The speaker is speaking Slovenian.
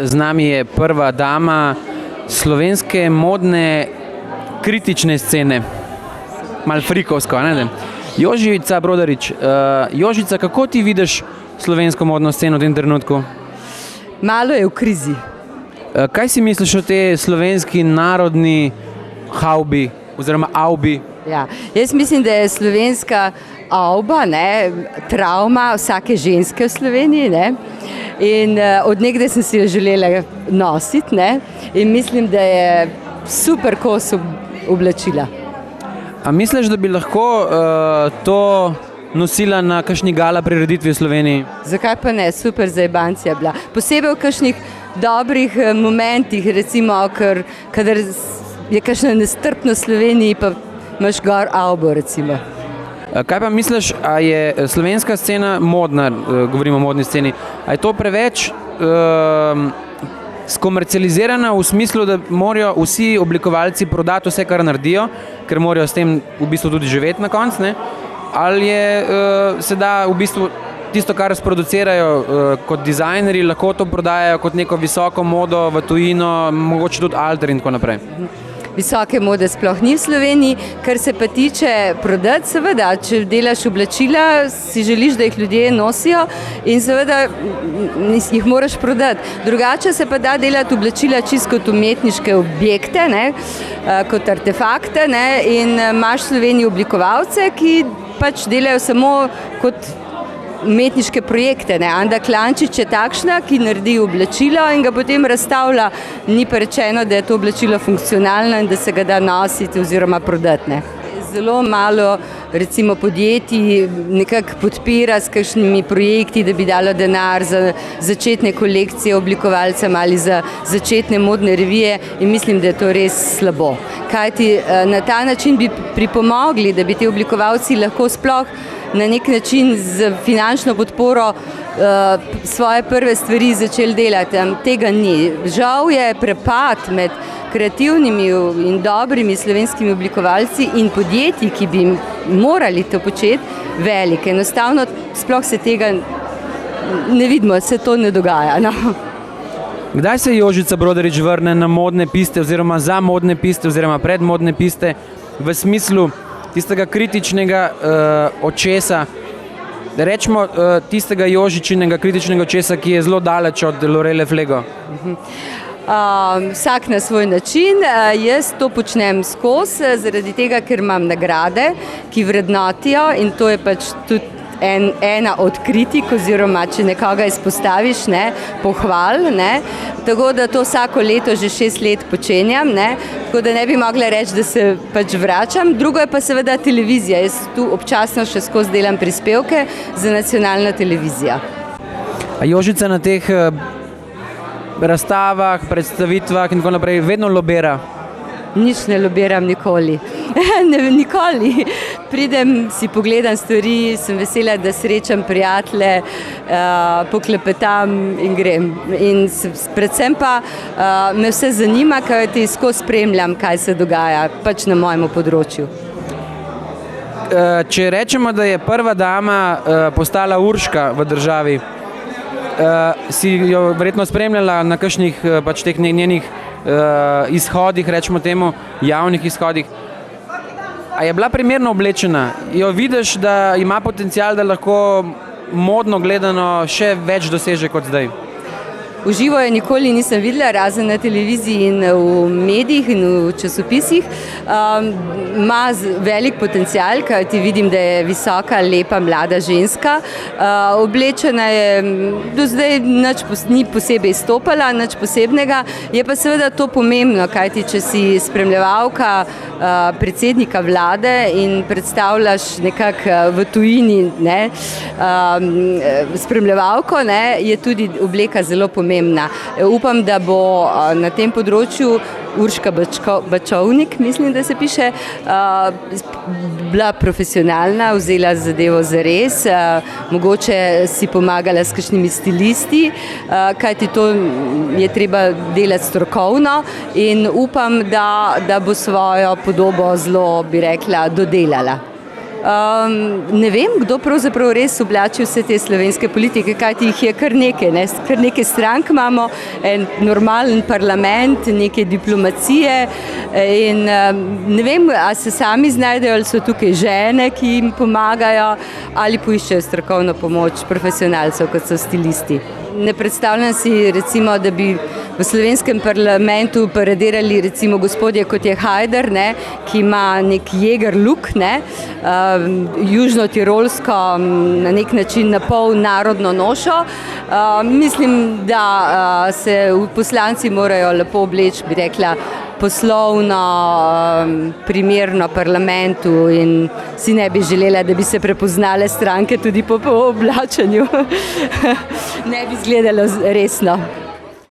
z nami je prva dama slovenske modne kritične scene. Mal frikovsko, ne? Jožica Brodarič. Jožica, kako ti vidiš slovensko modno sceno v tem trenutku? Malo je v krizi. Kaj si misliš o tej slovenski narodni havbi oziroma avbi? Ja. Jaz mislim, da je slovenska avba, travma vsake ženske v Sloveniji. In od nekdaj sem si jo želela nositi, in mislim, da je super kos oblačila. A misliš, da bi lahko to nosila na kakšni gala prireditvi v Sloveniji? Zakaj pa ne? Super zajebancija bila. Posebej v kakšnih dobrih momentih, recimo, kadar je kakšna nestrpnost v Sloveniji, pa imaš gor avbo, recimo. Kaj pa misliš, a je slovenska scena modna, govorimo o modni sceni, a je to preveč skomercializirana v smislu, da morajo vsi oblikovalci prodati vse, kar naredijo, ker morajo s tem v bistvu tudi živeti na koncu, ne? Ali je se da v bistvu tisto, kar sproducirajo kot dizajnerji, lahko to prodajajo kot neko visoko modo v tujino, mogoče tudi alter in tako naprej? Visoke mode sploh ni v Sloveniji, kar se pa tiče prodati, seveda, če delaš oblačila, si želiš, da jih ljudje nosijo in seveda jih moraš prodati. Drugače se pa da delati oblačila čisto kot umetniške objekte, kot artefakte, in imaš v Sloveniji oblikovalce, ki pač delajo samo kot umetniške projekte. Anda Klančič je takšna, ki naredi oblačilo in ga potem razstavlja. Ni pa rečeno, da je to oblačilo funkcionalno in da se ga da nositi oziroma prodati. Zelo malo recimo podjetij nekako podpira s kakšnimi projekti, da bi dalo denar za začetne kolekcije oblikovalcem ali za začetne modne revije in mislim, da je to res slabo. Kajti na ta način bi pripomogli, da bi ti oblikovalci lahko sploh na nek način z finančno podporo svoje prve stvari začeli delati. Tega ni. Žal je prepad med kreativnimi in dobrimi slovenskimi oblikovalci in podjetji, ki bi morali to početi, velik. Enostavno sploh se tega ne vidimo, se to ne dogaja. Kdaj se Jožica Brodarič vrne na modne piste oziroma za modne piste oziroma pred modne piste v smislu tistega kritičnega očesa, da rečemo tistega Jožičinega kritičnega očesa, ki je zelo daleč od Lorele Flego? Vsak na svoj način. Jaz to počnem skozi, zaradi tega, ker imam nagrade, ki vrednotijo in to je pač tudi ena od kritik oziroma, če nekoga izpostaviš, pohval. Tako da to vsako leto že 6 let počenjam, tako da ne bi mogla reči, da se pač vračam. Drugo je pa seveda televizija. Jaz tu občasno še skozi delam prispevke za nacionalno televizijo. A Jožica na teh razstavah, predstavitvah in tako naprej vedno lobira? Nič ne lobiram nikoli. Nikoli. Pridem, si pogledam stvari, sem vesela, da srečam prijatelje, poklepetam in grem. In predvsem pa me vse zanima, kajti skozi spremljam, kaj se dogaja pač na mojem področju. Če rečemo, da je prva dama postala Urška v državi, si jo verjetno spremljala na kakšnih pač teh njenih izhodih, rečemo temu, javnih izhodih. A je bila primerno oblečena? Jo vidiš, da ima potencial, da lahko modno gledano še več doseže kot zdaj? V živo je nikoli nisem videla, razen na televiziji in v medijih in v časopisih. Ima velik potencial, kajti vidim, da je visoka, lepa, mlada ženska. Oblečena je, do zdaj ni posebej izstopala, nič posebnega. Je pa seveda to pomembno, kajti če si spremljevalka predsednika vlade in predstavljaš nekako v tujini spremljevalko, je tudi obleka zelo pomembna. Upam, da bo na tem področju Urška Bačovnik, mislim, da se piše, bila profesionalna, vzela zadevo zares, mogoče si pomagala s kakšnimi stilisti, kajti to je treba delati strokovno in upam, da bo svojo podobo zelo, bi rekla, dodelala. Ne vem, kdo pravzaprav res oblači vse te slovenske politike, kajti jih je kar nekaj, ne? Kar nekaj strank imamo, en normalen parlament, neke diplomacije in ne vem, a se sami znajdejo, ali so tukaj žene, ki jim pomagajo, ali poiščejo strokovno pomoč profesionalcev, kot so stilisti. Ne predstavljam si, recimo, da bi v slovenskem parlamentu paradirali recimo gospodje, kot je Hajder, ne, ki ima nek jeger luk, ne, južno-tirolsko na nek način napol narodno nošo. Mislim, da se poslanci morajo lepo obleči, bi rekla, poslovno, primerno parlamentu in si ne bi želela, da bi se prepoznale stranke tudi po oblačenju. Ne bi izgledalo resno.